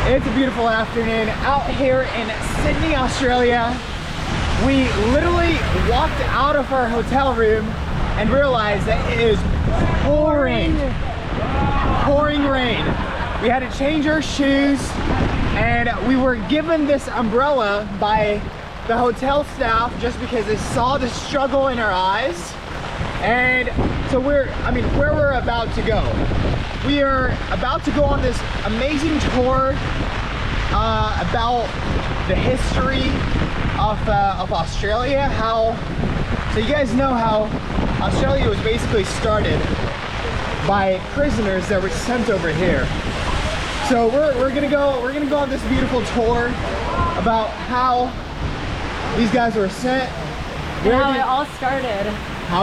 It's a beautiful afternoon out here in Sydney, Australia. We literally walked out of our hotel room and realized that it is pouring rain. We had to change our shoes, and we were given this umbrella by the hotel staff just because they saw the struggle in our eyes. And so where we're about to go. We are about to go on this amazing tour about the history of Australia. So you guys know how Australia was basically started by prisoners that were sent over here. So we're gonna go on this beautiful tour about how these guys were sent, and how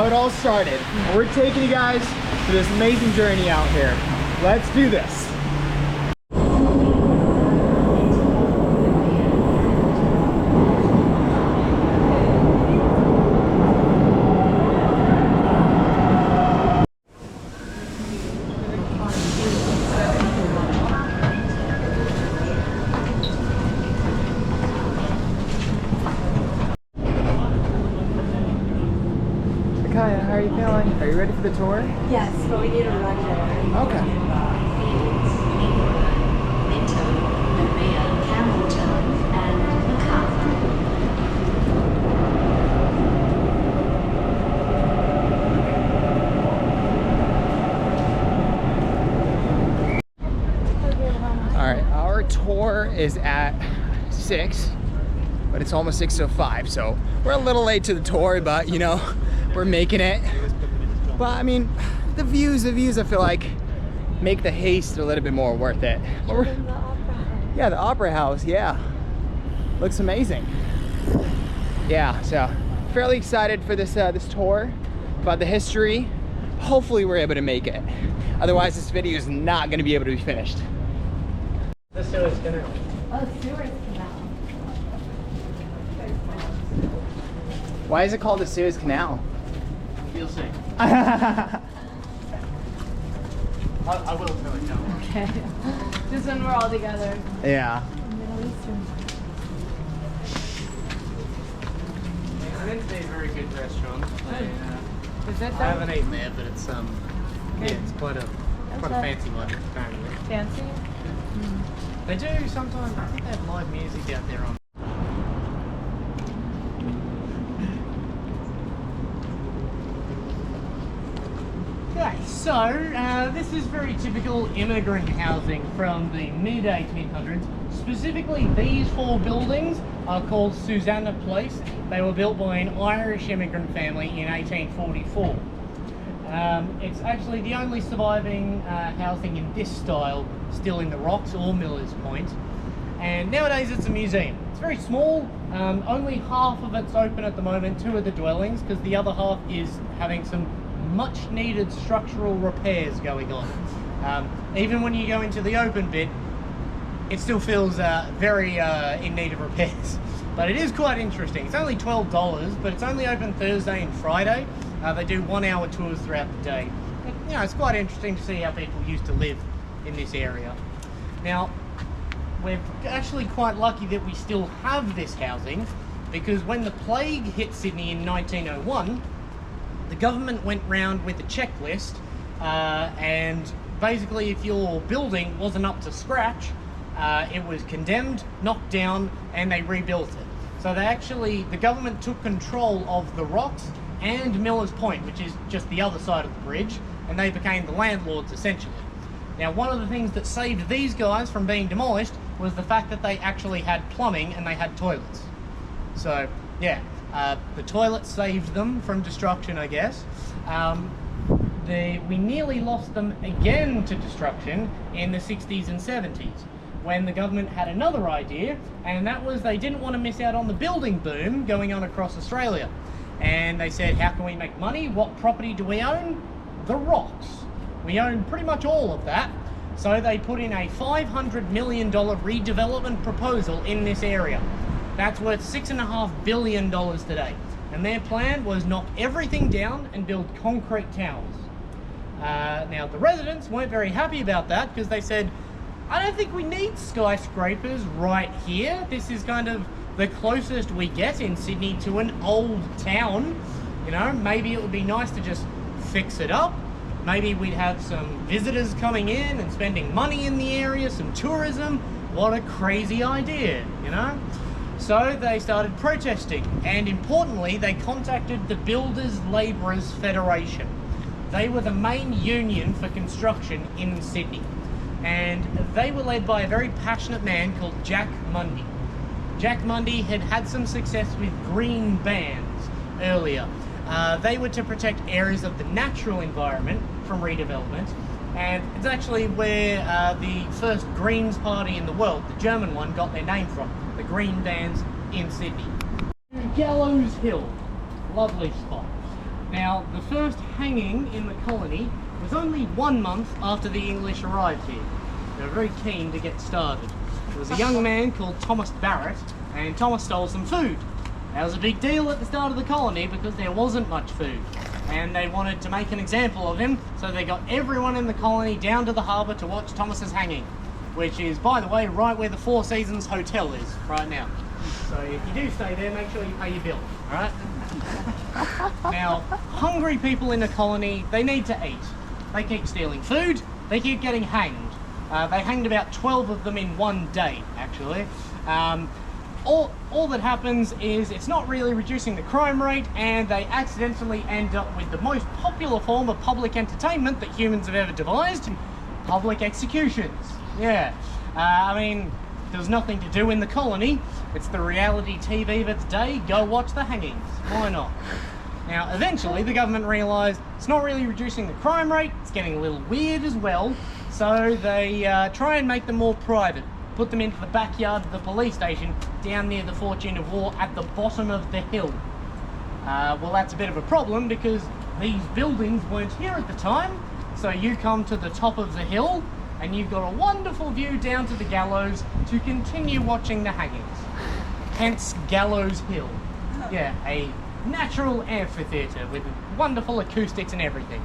it all started. We're taking you guys to this amazing journey out here. Let's do this. Kaya, how are you feeling? Are you ready for the tour? Yes, but we need a run there. Okay. Alright, our tour is at 6, but it's almost 6:05, so we're a little late to the tour, but you know, we're making it. But I mean, the views I feel like make the haste a little bit more worth it. Yeah, the opera house, yeah. Looks amazing. Yeah, so fairly excited for this this tour about the history. Hopefully we're able to make it. Otherwise this video is not gonna be able to be finished. The Suez Canal. Oh, Suez Canal. Why is it called the Suez Canal? You'll see. Yeah, I will tell you now. Okay. Just when we're all together. Middle Eastern. It's meant to be a very good restaurant. Is it I haven't eaten there, but it's yeah, it's quite a fancy one apparently. Fancy? They do sometimes. I think they have live music out there on. Okay, so this is very typical immigrant housing from the mid-1800s. Specifically, these 4 buildings are called Susanna Place. They were built by an Irish immigrant family in 1844. It's actually the only surviving housing in this style still in the Rocks or Millers Point. And nowadays it's a museum. It's very small, only half of it's open at the moment, 2 of the dwellings, because the other half is having some much needed structural repairs going on. Even when you go into the open bit, it still feels very in need of repairs. But it is quite interesting. It's only $12, but it's only open Thursday and Friday. They do 1-hour tours throughout the day. But, you know, it's quite interesting to see how people used to live in this area. Now, we're actually quite lucky that we still have this housing, because when the plague hit Sydney in 1901, the government went round with a checklist, and basically if your building wasn't up to scratch, it was condemned, knocked down, and they rebuilt it. So the government took control of the Rocks and Millers Point, which is just the other side of the bridge, and they became the landlords essentially. Now, one of the things that saved these guys from being demolished was the fact that they actually had plumbing and they had toilets. So yeah, the toilets saved them from destruction, I guess. We nearly lost them again to destruction in the 60s and 70s, when the government had another idea, and that was they didn't want to miss out on the building boom going on across Australia. And they said, how can we make money? What property do we own? The Rocks. We own pretty much all of that. So they put in a $500 million redevelopment proposal in this area. That's worth $6.5 billion today. And their plan was knock everything down and build concrete towers. Now, the residents weren't very happy about that, because they said, I don't think we need skyscrapers right here. This is kind of the closest we get in Sydney to an old town. You know, maybe it would be nice to just fix it up. Maybe we'd have some visitors coming in and spending money in the area, some tourism. What a crazy idea, you know? So they started protesting, and importantly, they contacted the Builders Labourers Federation. They were the main union for construction in Sydney, and they were led by a very passionate man called Jack Mundy. Jack Mundy had had some success with green bans earlier. They were to protect areas of the natural environment from redevelopment, and it's actually where the first Greens party in the world, the German one, got their name from, the Green Bans in Sydney. Gallows Hill, lovely spot. Now, the first hanging in the colony was only 1 month after the English arrived here. They were very keen to get started. There was a young man called Thomas Barrett, and Thomas stole some food. That was a big deal at the start of the colony because there wasn't much food, and they wanted to make an example of him, so they got everyone in the colony down to the harbour to watch Thomas's hanging, which is, by the way, right where the Four Seasons Hotel is right now. So if you do stay there, make sure you pay your bill, alright? Now, hungry people in a colony, they need to eat. They keep stealing food, they keep getting hanged. They hanged about 12 of them in 1 day, actually. All that happens is it's not really reducing the crime rate, and they accidentally end up with the most popular form of public entertainment that humans have ever devised, public executions. Yeah, I mean, there's nothing to do in the colony. It's the reality TV of its day. Go watch the hangings. Why not? Now, eventually, the government realised it's not really reducing the crime rate. It's getting a little weird as well. So they try and make them more private. Put them into the backyard of the police station down near the Fortune of War at the bottom of the hill. Well, that's a bit of a problem because these buildings weren't here at the time. So you come to the top of the hill and you've got a wonderful view down to the gallows to continue watching the hangings. Hence Gallows Hill. Yeah, a natural amphitheatre with wonderful acoustics and everything.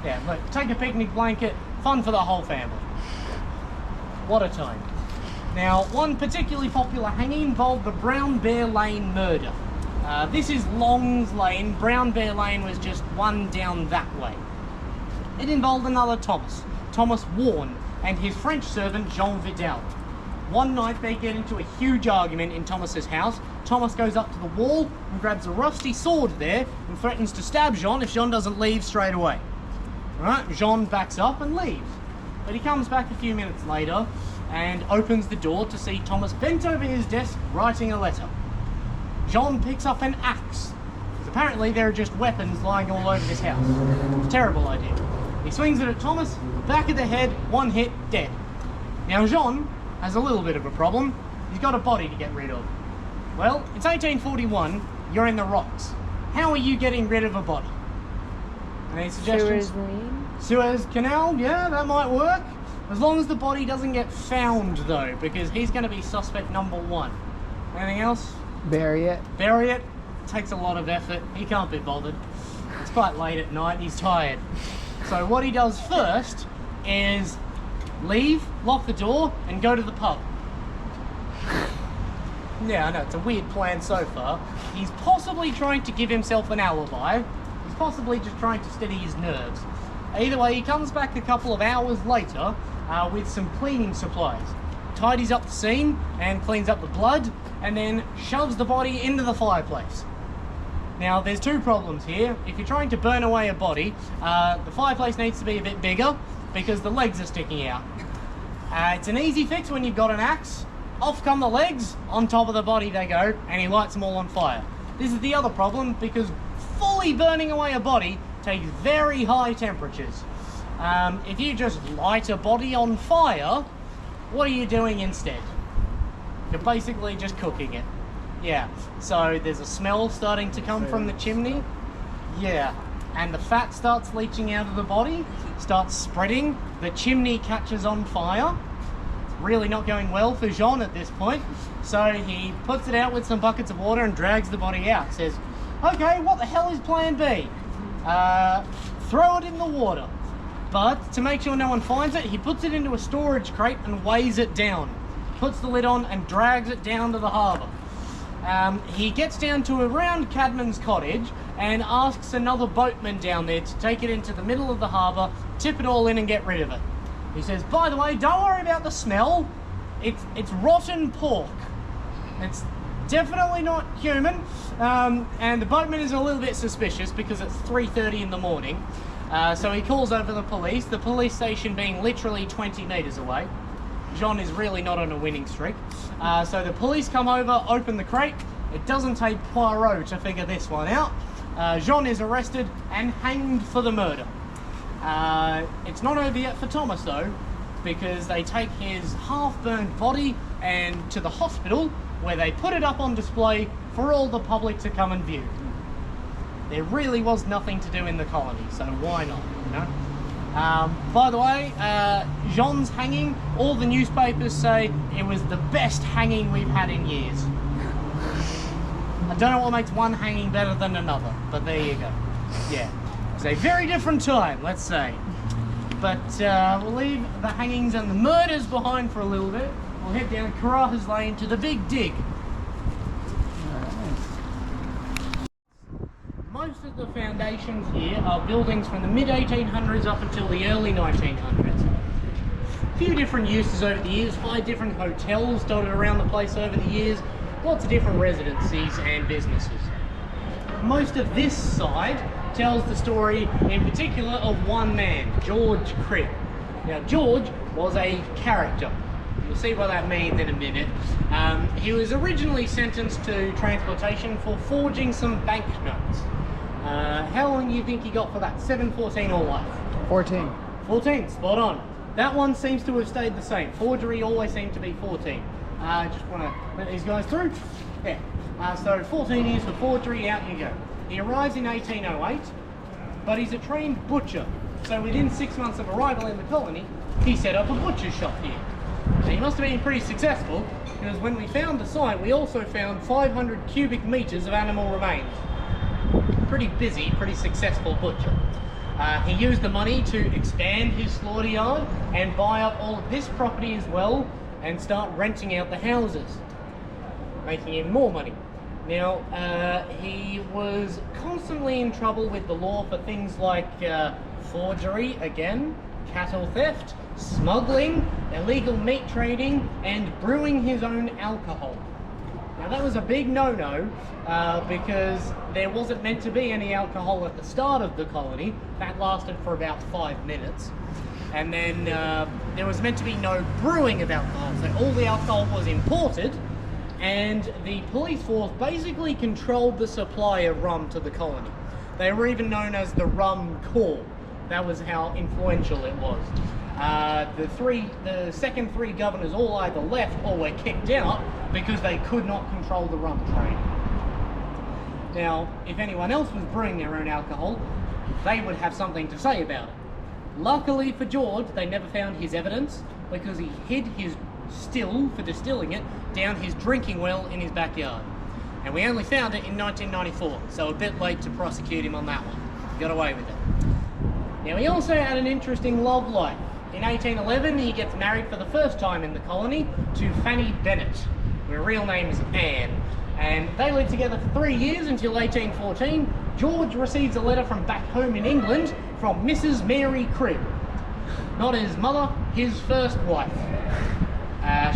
Yeah, look, take a picnic blanket, fun for the whole family. What a time. Now, one particularly popular hanging involved the Brown Bear Lane murder. This is Long's Lane. Brown Bear Lane was just one down that way. It involved another Thomas, Thomas Warne, and his French servant Jean Vidal. One night they get into a huge argument in Thomas's house. Thomas goes up to the wall and grabs a rusty sword there and threatens to stab Jean if Jean doesn't leave straight away. Right, Jean backs up and leaves. But he comes back a few minutes later and opens the door to see Thomas bent over his desk writing a letter. Jean picks up an axe, because apparently there are just weapons lying all over this house. Terrible idea. He swings it at Thomas, back of the head, one hit, dead. Now Jean has a little bit of a problem. He's got a body to get rid of. Well, it's 1841, you're in the rocks. How are you getting rid of a body? Any suggestions? Suez Lane? Suez Canal, yeah, that might work. As long as the body doesn't get found, though, because he's going to be suspect number 1. Anything else? Bury it. Bury it. Takes a lot of effort. He can't be bothered. It's quite late at night. He's tired. So what he does first is leave, lock the door, and go to the pub. Yeah, I know, it's a weird plan so far. He's possibly trying to give himself an alibi. He's possibly just trying to steady his nerves. Either way, he comes back a couple of hours later with some cleaning supplies. Tidies up the scene and cleans up the blood, and then shoves the body into the fireplace. Now, there's two problems here. If you're trying to burn away a body, the fireplace needs to be a bit bigger because the legs are sticking out. It's an easy fix when you've got an axe. Off come the legs, on top of the body they go, and he lights them all on fire. This is the other problem because fully burning away a body takes very high temperatures. If you just light a body on fire, what are you doing instead? You're basically just cooking it. Yeah, so there's a smell starting to come from the chimney. Yeah, and the fat starts leaching out of the body, starts spreading, the chimney catches on fire. It's really not going well for Jean at this point, so he puts it out with some buckets of water and drags the body out. Says, okay, what the hell is plan B? Throw it in the water. But to make sure no one finds it, he puts it into a storage crate and weighs it down. Puts the lid on and drags it down to the harbour. He gets down to around Cadman's cottage and asks another boatman down there to take it into the middle of the harbour, tip it all in and get rid of it. He says, by the way, don't worry about the smell. It's rotten pork. It's definitely not human. And the boatman is a little bit suspicious because it's 3:30 in the morning. So he calls over the police station being literally 20 metres away. Jean is really not on a winning streak. So the police come over, open the crate. It doesn't take Poirot to figure this one out. Jean is arrested and hanged for the murder. It's not over yet for Thomas though, because they take his half-burned body and to the hospital where they put it up on display for all the public to come and view. There really was nothing to do in the colony, so why not, you know? By the way, Jean's hanging, all the newspapers say it was the best hanging we've had in years. I don't know what makes one hanging better than another, but there you go. Yeah, it's a very different time, let's say. But we'll leave the hangings and the murders behind for a little bit. We'll head down Carajas Lane to the Big Dig. Most of the foundations here are buildings from the mid-1800s up until the early 1900s. A few different uses over the years, 5 different hotels dotted around the place over the years, lots of different residencies and businesses. Most of this side tells the story in particular of one man, George Cribb. Now George was a character. You'll see what that means in a minute. He was originally sentenced to transportation for forging some banknotes. How long do you think he got for that? 7, 14 or life? 14. 14, spot on. That one seems to have stayed the same. Forgery always seemed to be 14. Just want to let these guys through. Yeah. So 14 years for forgery, out you go. He arrives in 1808, but he's a trained butcher. So within 6 months of arrival in the colony, he set up a butcher shop here. So he must have been pretty successful, because when we found the site, we also found 500 cubic metres of animal remains. Pretty busy, pretty successful butcher. He used the money to expand his slaughter yard and buy up all of this property as well and start renting out the houses, making him more money. Now, he was constantly in trouble with the law for things like forgery, again, cattle theft, smuggling, illegal meat trading, and brewing his own alcohol. Now that was a big no-no because there wasn't meant to be any alcohol at the start of the colony. That lasted for about 5 minutes. And then there was meant to be no brewing of alcohol, so all the alcohol was imported, and the police force basically controlled the supply of rum to the colony. They were even known as the Rum Corps. That was how influential it was. The second 3 governors all either left or were kicked out because they could not control the rum trade. Now, if anyone else was brewing their own alcohol, they would have something to say about it. Luckily for George, they never found his evidence because he hid his still for distilling it down his drinking well in his backyard. And we only found it in 1994, so a bit late to prosecute him on that one. Got away with it. Now, he also had an interesting love life. In 1811, he gets married for the first time in the colony to Fanny Bennett. Her real name is Anne. And they lived together for 3 years until 1814. George receives a letter from back home in England from Mrs. Mary Cribb. Not his mother, his first wife.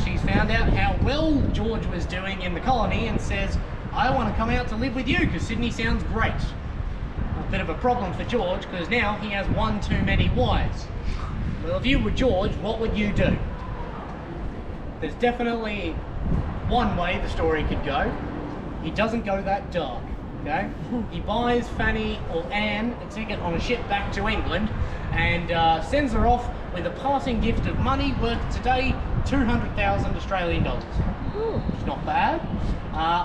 She's found out how well George was doing in the colony and says, I want to come out to live with you because Sydney sounds great. A bit of a problem for George because now he has one too many wives. Well, if you were George, what would you do? There's definitely one way the story could go. He doesn't go that dark, okay? He buys Fanny or Anne a ticket on a ship back to England and sends her off with a passing gift of money worth today 200,000 Australian dollars. It's not bad.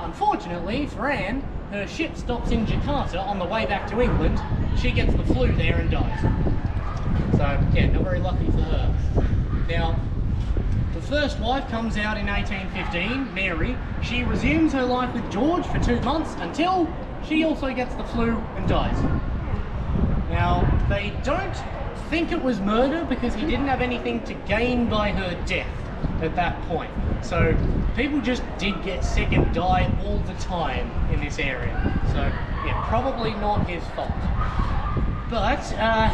Unfortunately for Anne, her ship stops in Jakarta on the way back to England. She gets the flu there and dies. So, yeah, not very lucky for her. Now, the first wife comes out in 1815, Mary. She resumes her life with George for 2 months until she also gets the flu and dies. Now, they don't think it was murder because he didn't have anything to gain by her death at that point. So people just did get sick and die all the time in this area. So yeah, probably not his fault. But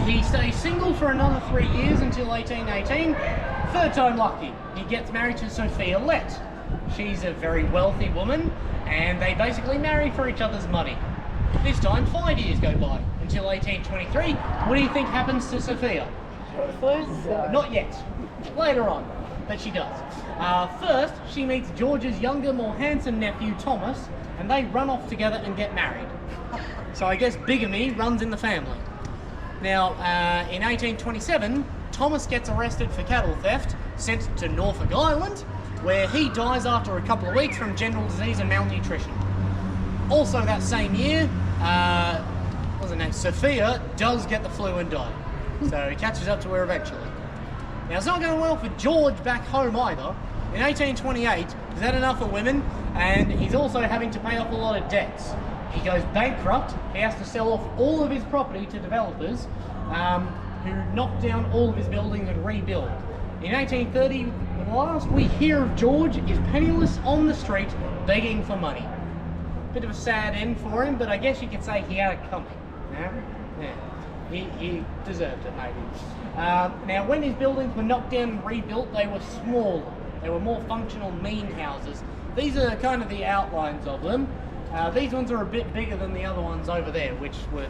he stays single for another 3 years until 1818. Third time lucky. He gets married to Sophia Lett. She's a very wealthy woman, and they basically marry for each other's money. This time, 5 years go by until 1823. What do you think happens to Sophia? Not yet. Later on, but she does. First, she meets George's younger, more handsome nephew, Thomas, and they run off together and get married. So I guess bigamy runs in the family. Now, in 1827, Thomas gets arrested for cattle theft, sent to Norfolk Island, where he dies after a couple of weeks from general disease and malnutrition. Also that same year, what was her name? Sophia does get the flu and die. So he catches up to her eventually. Now it's not going well for George back home either. In 1828, he's had enough of women, and he's also having to pay off a lot of debts. He goes bankrupt. He has to sell off all of his property to developers who knock down all of his buildings and rebuild. In 1830, the last we hear of George is penniless on the street begging for money. Bit of a sad end for him, but I guess you could say he had it coming. Yeah. He deserved it, maybe. Now, when his buildings were knocked down and rebuilt, they were smaller. They were more functional mean houses. These are kind of the outlines of them. These ones are a bit bigger than the other ones over there, which were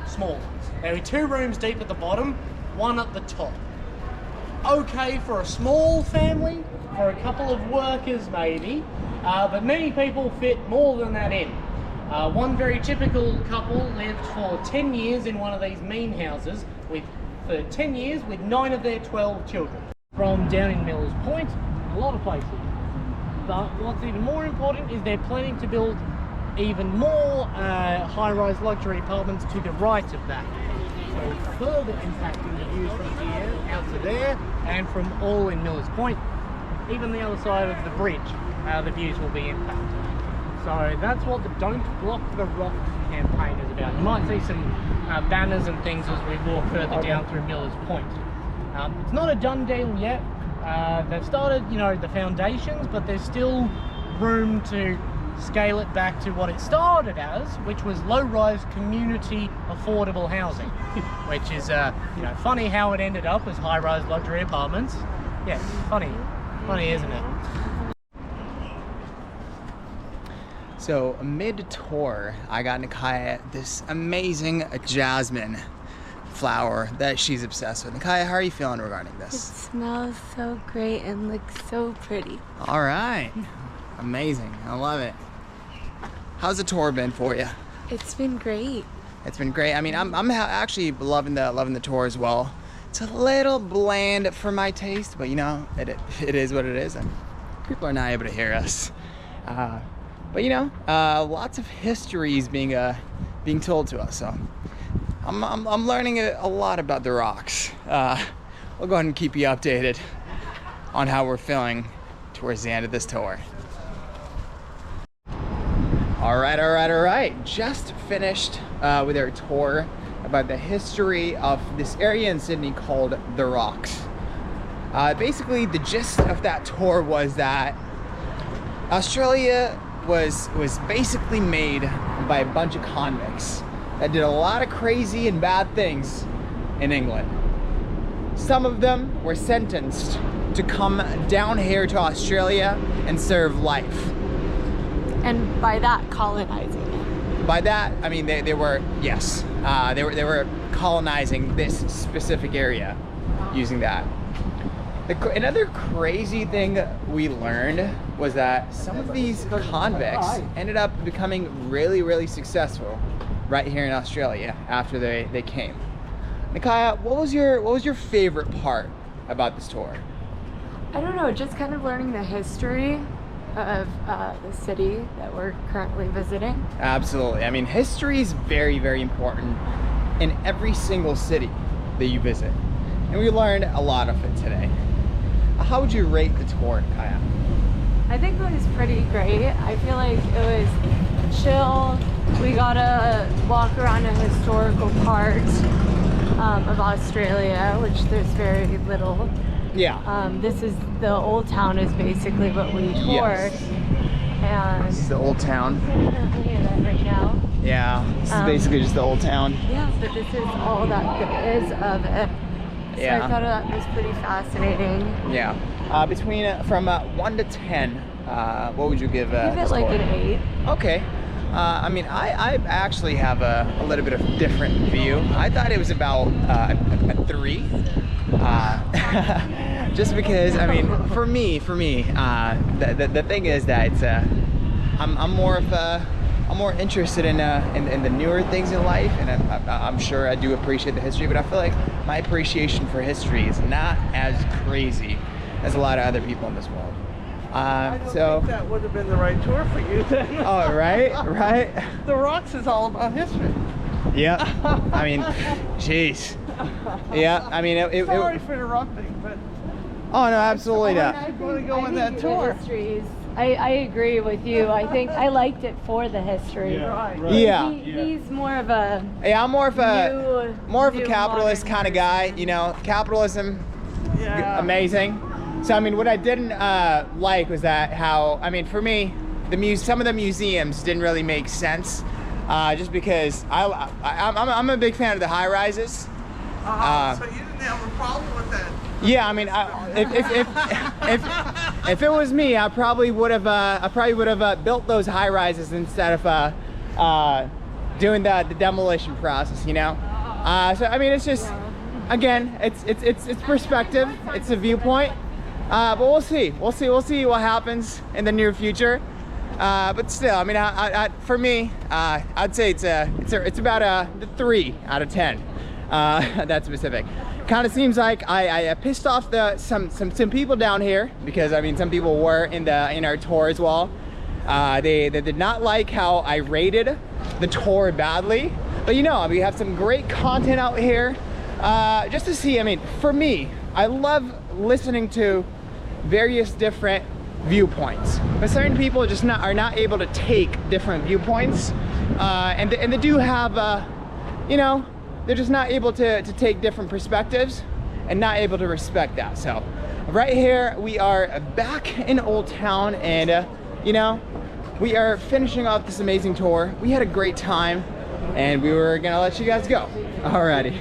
small ones. They were 2 rooms deep at the bottom, 1 at the top. Okay for a small family, for a couple of workers maybe, but many people fit more than that in. One very typical couple lived for 10 years in one of these mean houses, for 10 years with 9 of their 12 children. From down in Millers Point, a lot of places. But what's even more important is they're planning to build even more high-rise luxury apartments to the right of that. So further impacting the views from here out to there, and from all in Millers Point, even the other side of the bridge, the views will be impacted. So that's what the Don't Block the Rock campaign is about. You might see some banners and things as we walk further down through Millers Point. It's not a done deal yet. They've started, the foundations, but there's still room to scale it back to what it started as, which was low-rise community affordable housing, which is, funny how it ended up as high-rise luxury apartments. Yeah, funny, isn't it? So mid-tour, I got Nikaya this amazing jasmine flower that she's obsessed with. Nikaya, how are you feeling regarding this? It smells so great and looks so pretty. All right, amazing, I love it. How's the tour been for you? It's been great. It's been great. I mean, I'm actually loving the tour as well. It's a little bland for my taste, but it is what it is, and people are not able to hear us. But lots of histories being told to us. So I'm learning a lot about the rocks. We'll go ahead and keep you updated on how we're feeling towards the end of this tour. All right. Just finished with our tour about the history of this area in Sydney called The Rocks. Basically, the gist of that tour was that Australia was basically made by a bunch of convicts that did a lot of crazy and bad things in England. Some of them were sentenced to come down here to Australia and serve life. And by that, colonizing it. By that, I mean they were colonizing this specific area using that. Another crazy thing we learned was that some of these convicts ended up becoming really, really successful right here in Australia after they came. Nikaya, what was your favorite part about this tour? I don't know, just kind of learning the history of the city that we're currently visiting. Absolutely. I mean, history is very, very important in every single city that you visit. And we learned a lot of it today. How would you rate the tour, Nikaya? I think it was pretty great. I feel like it was chill. We got to walk around a historical part. of Australia, which there's very little. Yeah. This is the old town is basically what we toured. Yes. And This is the old town. currently in it right now. Yeah, this is basically just the old town. Yeah, but this is all that there is of it. So Yeah. I thought that was pretty fascinating. Yeah. Between from 1 to 10, what would you give? Give it this like score? an 8. Okay. I mean, I actually have a little bit of different view. I thought it was about a 3. Just because, I mean, for me, the thing is that I'm more interested in the newer things in life, and I'm sure I do appreciate the history, but I feel like my appreciation for history is not as crazy as a lot of other people in this world. I don't think that would have been the right tour for you then. Oh, right. The Rocks is all about history. Yeah. I mean, jeez. Yeah. I mean, Sorry for interrupting, but oh no, absolutely not. I'm going to go on that tour. I agree with you. I think I liked it for the history. Right. Yeah. He's more of a Yeah, I'm more of a new capitalist modern kind of guy. You know, capitalism, Yeah. amazing. So I mean, what I didn't like was that how, I mean, for me, some of the museums didn't really make sense, just because I'm a big fan of the high rises. So you didn't have a problem with that? Yeah, I mean, if it was me, I probably would have built those high rises instead of doing the demolition process. You know, so I mean, it's just, again, it's perspective, it's a viewpoint. But we'll see what happens in the near future. But still, I mean, for me, I'd say it's about a 3 out of 10. That's specific. Kind of seems like I pissed off some people down here, because I mean, some people were in our tour as well. They did not like how I rated the tour badly. But you know, we have some great content out here. Just to see, I mean, for me, I love listening to various different viewpoints, but certain people just are not able to take different viewpoints, and they do have, you know, they're just not able to take different perspectives and not able to respect that. So right here we are back in Old Town, and you know, we are finishing off this amazing tour. We had a great time, and we were gonna let you guys go. Alrighty.